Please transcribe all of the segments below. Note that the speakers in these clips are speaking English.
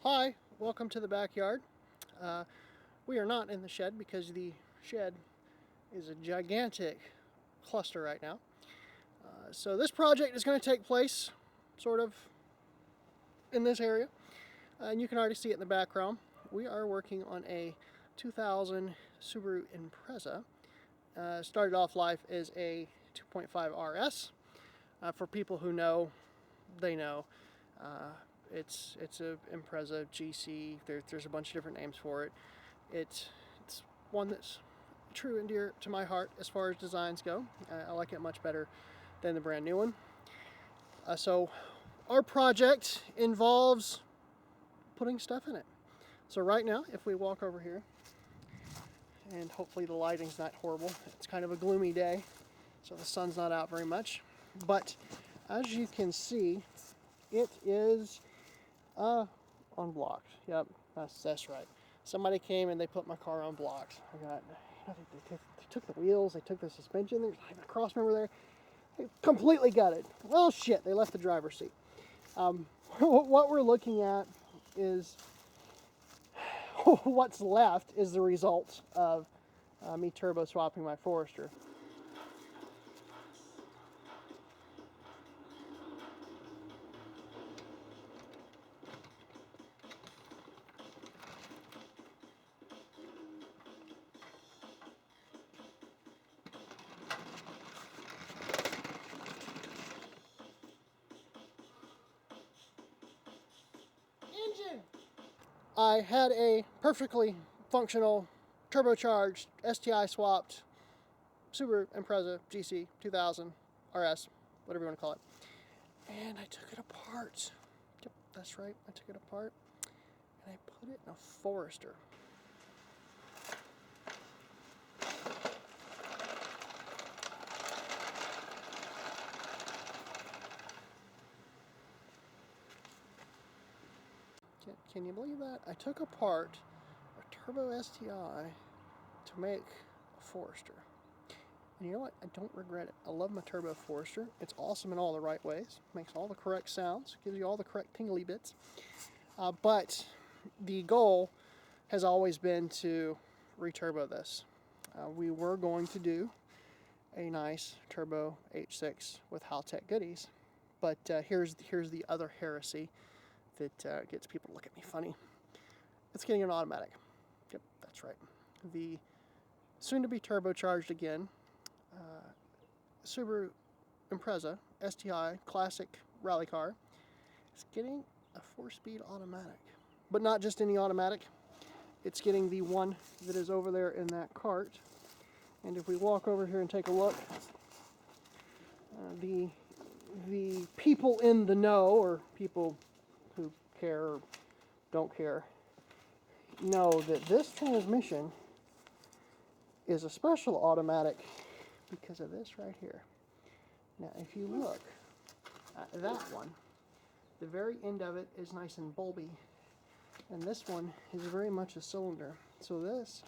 Hi, welcome to the backyard. We are not in the shed because the shed is a gigantic cluster right now. So this project is going to take place sort of in this area, and you can already see it in the background. We are working on a 2000 Subaru Impreza. Started off life as a 2.5 RS. For people who know, they know. It's a Impreza GC. There's a bunch of different names for it. It's one that's true and dear to my heart as far as designs go. I like it much better than the brand new one. So our project involves putting stuff in it. So right now, if we walk over here, and hopefully the lighting's not horrible. It's kind of a gloomy day, so the sun's not out very much. But as you can see, it is on blocks. Yep, that's right. Somebody came and they put my car on blocks. They took the wheels, they took the suspension. There's a cross member there. They completely gutted. Well, shit, they left the driver's seat. What we're looking at is what's left is the result of me turbo swapping my Forester. Engine! I had a perfectly functional, turbocharged, STI swapped Subaru Impreza GC 2000 RS, whatever you want to call it. And I took it apart. Yep, that's right, I took it apart. And I put it in a Forester. Can you believe that? I took apart a turbo STI to make a Forester. And you know what? I don't regret it. I love my turbo Forester. It's awesome in all the right ways. Makes all the correct sounds. Gives you all the correct tingly bits. But the goal has always been to returbo this. We were going to do a nice turbo H6 with Haltech goodies. But here's the other heresy that gets people to look at me funny. It's getting an automatic. Yep, that's right. The soon-to-be turbocharged again Subaru Impreza STI Classic Rally Car is getting a 4-speed automatic. But not just any automatic. It's getting the one that is over there in that cart. And if we walk over here and take a look, the people in the know, or people who care or don't care, know that this transmission is a special automatic because of this right here. Now, if you look at that one, the very end of it is nice and bulby, and this one is very much a cylinder. So this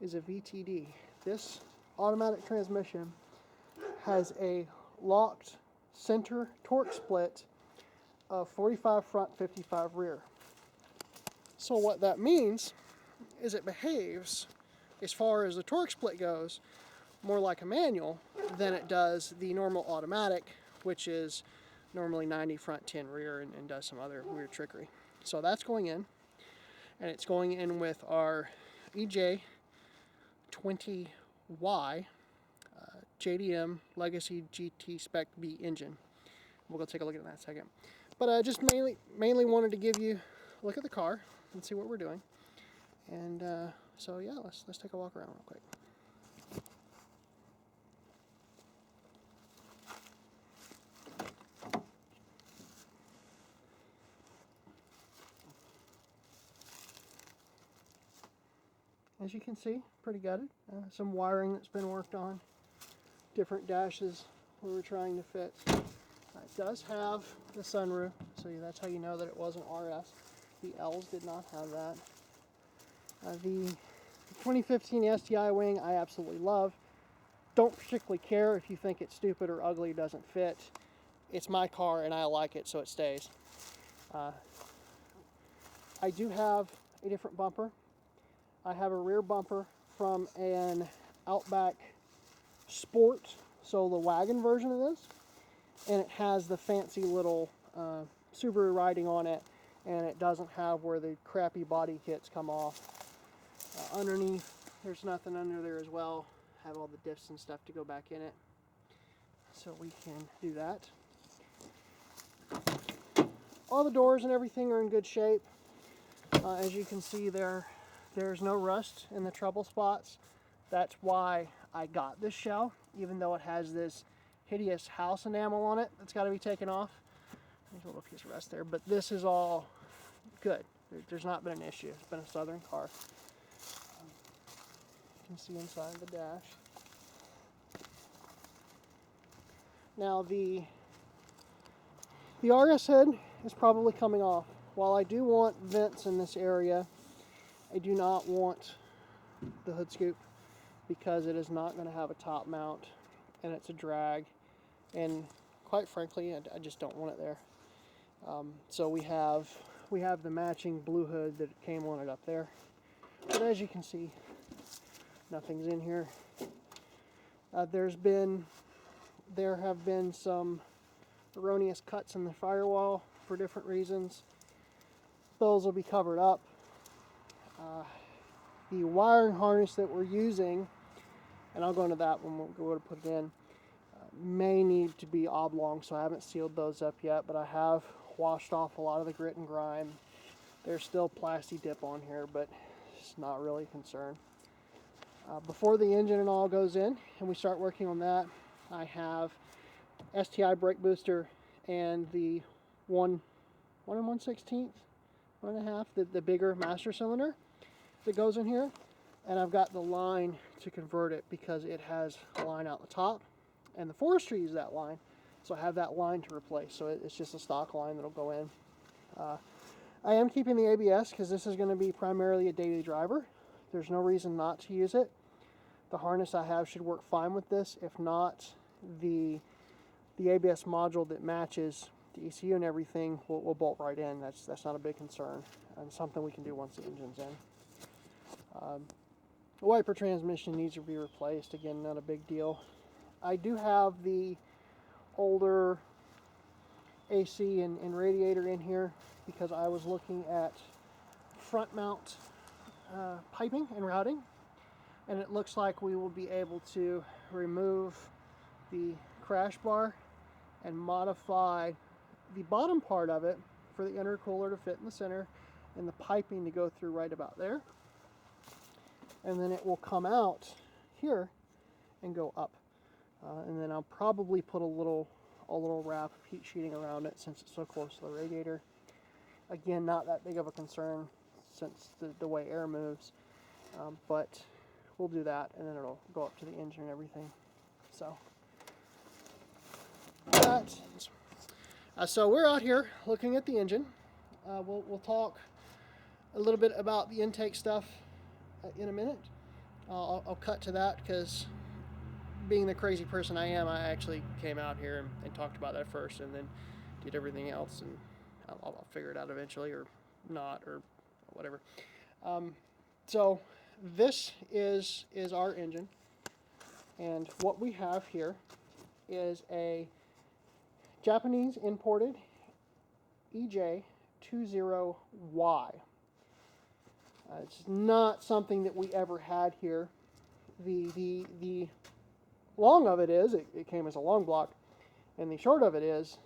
is a VTD. This automatic transmission has a locked center torque split of 45 front, 55 rear. So what that means is it behaves, as far as the torque split goes, more like a manual than it does the normal automatic, which is normally 90 front, 10 rear, and does some other weird trickery. So that's going in, and it's going in with our EJ20Y JDM Legacy GT Spec B engine. We'll go take a look at that in a second. But I just mainly wanted to give you a look at the car and see what we're doing. And so yeah, let's take a walk around real quick. As you can see, pretty gutted. Some wiring that's been worked on. Different dashes we were trying to fit. It does have the sunroof, so that's how you know that it wasn't RS. The L's did not have that. The 2015 STI wing I absolutely love. Don't particularly care if you think it's stupid or ugly, doesn't fit. It's my car and I like it, so it stays. I do have a different bumper. I have a rear bumper from an Outback Sport, so the wagon version of this, and it has the fancy little Subaru writing on it, and it doesn't have where the crappy body kits come off. Underneath, there's nothing under there as well. Have all the diffs and stuff to go back in it, so we can do that. All the doors and everything are in good shape. As you can see there's no rust in the trouble spots. That's why I got this shell, even though it has this hideous house enamel on it that's got to be taken off. There's a little piece of rust there, but this is all good. There's not been an issue. It's been a Southern car. You can see inside the dash. Now the RS head is probably coming off. While I do want vents in this area, I do not want the hood scoop because it is not going to have a top mount and it's a drag, and quite frankly I just don't want it there. So we have the matching blue hood that came on it up there, but as you can see, nothing's in here. There have been some erroneous cuts in the firewall for different reasons. Those will be covered up. The wiring harness that we're using, and I'll go into that when we'll go to put it in, may need to be oblong, so I haven't sealed those up yet, but I have washed off a lot of the grit and grime. There's still plasti dip on here, but it's not really a concern. Before the engine and all goes in and we start working on that, I have STI brake booster and the 1 1/16, 1.5, the bigger master cylinder that goes in here, and I've got the line to convert it because it has a line out the top, and the forestry uses that line, so I have that line to replace. So it's just a stock line that'll go in. I am keeping the ABS because this is going to be primarily a daily driver. There's no reason not to use it. The harness I have should work fine with this. If not, the ABS module that matches the ECU and everything will bolt right in. That's not a big concern, and something we can do once the engine's in. The wiper transmission needs to be replaced. Again, not a big deal. I do have the older AC and radiator in here because I was looking at front mount piping and routing, and it looks like we will be able to remove the crash bar and modify the bottom part of it for the intercooler to fit in the center and the piping to go through right about there, and then it will come out here and go up, and then I'll probably put a little wrap of heat sheeting around it since it's so close to the radiator. Again, not that big of a concern since the way air moves, but we'll do that, and then it'll go up to the engine and everything. So that. So we're out here looking at the engine. We'll talk a little bit about the intake stuff in a minute. I'll cut to that because, being the crazy person I am, I actually came out here and talked about that first, and then did everything else, and I'll figure it out eventually, or not, or whatever. So this is our engine, and what we have here is a Japanese imported EJ20Y. It's not something that we ever had here. The long of it is, it came as a long block, and the short of it is,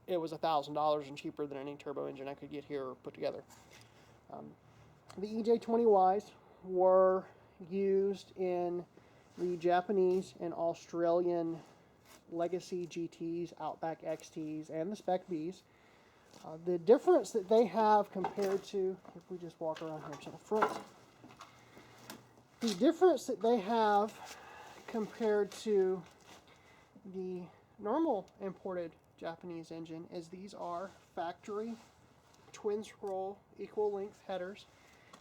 it was $1,000 and cheaper than any turbo engine I could get here or put together. The EJ20Ys were used in the Japanese and Australian Legacy GTs, Outback XTs, and the Spec Bs. The difference that they have compared to, if we just walk around here to the front, the difference that they have compared to the normal imported Japanese engine is these are factory twin scroll equal length headers,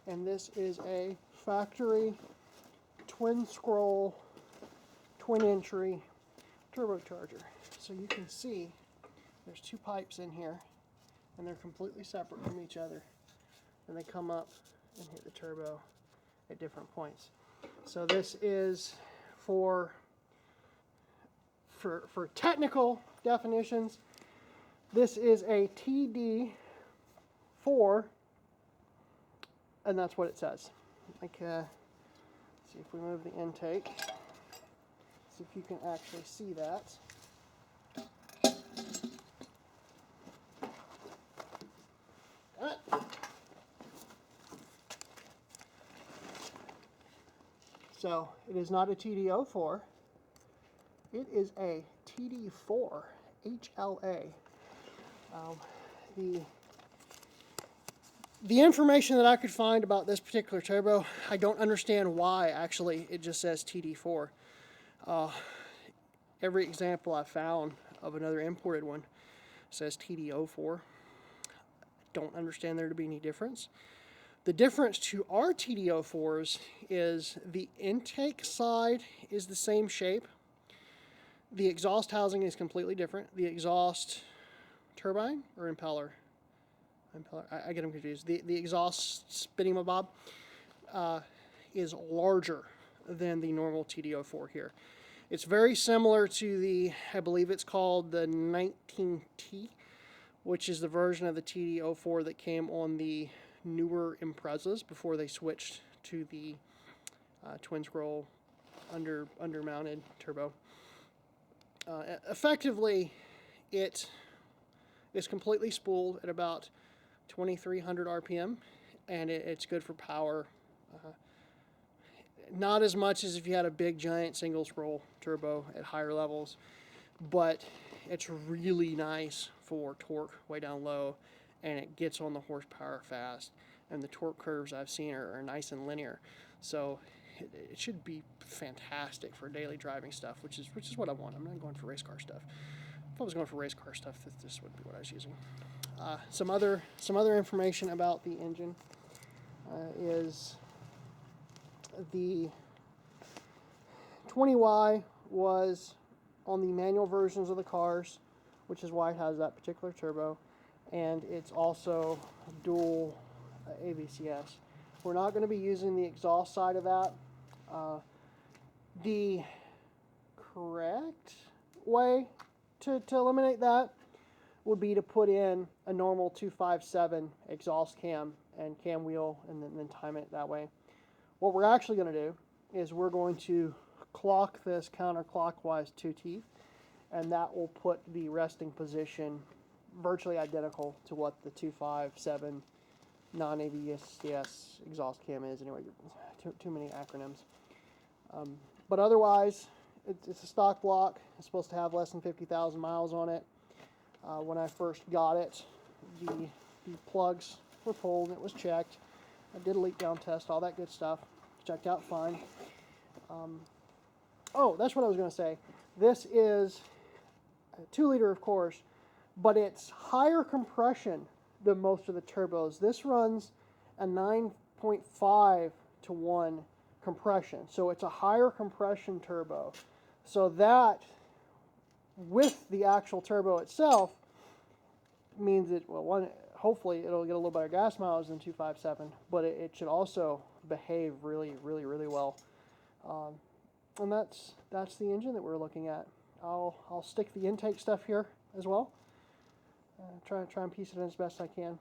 and this is a factory twin scroll twin entry turbocharger. So you can see there's two pipes in here and they're completely separate from each other. And they come up and hit the turbo at different points. So this is for technical definitions, this is a TD4, and that's what it says. Like, see if we move the intake. See if you can actually see that. So it is not a TD04. It is a TD4 HLA. The information that I could find about this particular turbo, I don't understand why actually it just says TD4. Every example I found of another imported one says TD04. Don't understand there to be any difference. The difference to our TD04s is the intake side is the same shape. The exhaust housing is completely different. The exhaust turbine or impeller? I get them confused. The exhaust spinning bob is larger than the normal TD04 here. It's very similar to the, I believe it's called the 19T, which is the version of the TD04 that came on the newer Imprezas before they switched to the twin scroll under-mounted turbo. Effectively, it is completely spooled at about 2300 RPM, and it's good for power. Not as much as if you had a big giant single scroll turbo at higher levels, but it's really nice for torque way down low, and it gets on the horsepower fast, and the torque curves I've seen are nice and linear. So it should be fantastic for daily driving stuff, which is what I want. I'm not going for race car stuff. If I was going for race car stuff, this would be what I was using. Some other information about the engine is the 20Y was on the manual versions of the cars, which is why it has that particular turbo, and it's also dual AVCS. We're not going to be using the exhaust side of that. The correct way to eliminate that would be to put in a normal 257 exhaust cam and cam wheel and then time it that way. What we're actually going to do is we're going to clock this counterclockwise 2 teeth, and that will put the resting position virtually identical to what the 257 non-AVCS exhaust cam is. Anyway, too many acronyms. But otherwise, it's a stock block. It's supposed to have less than 50,000 miles on it. When I first got it, the plugs were pulled and it was checked. I did a leak down test, all that good stuff. Checked out fine. Oh, that's what I was going to say. This is a 2 liter, of course, but it's higher compression than most of the turbos. This runs a 9.5 to 1 compression. So it's a higher compression turbo. So that, with the actual turbo itself, means that, well, one, hopefully it'll get a little better gas mileage than 257, but it should also behave really, really, really well. And that's the engine that we're looking at. I'll stick the intake stuff here as well. Try and piece it in as best I can.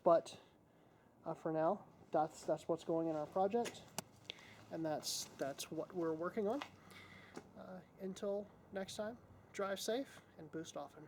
But for now, that's what's going in our project, and that's what we're working on. Until next time, drive safe and boost often.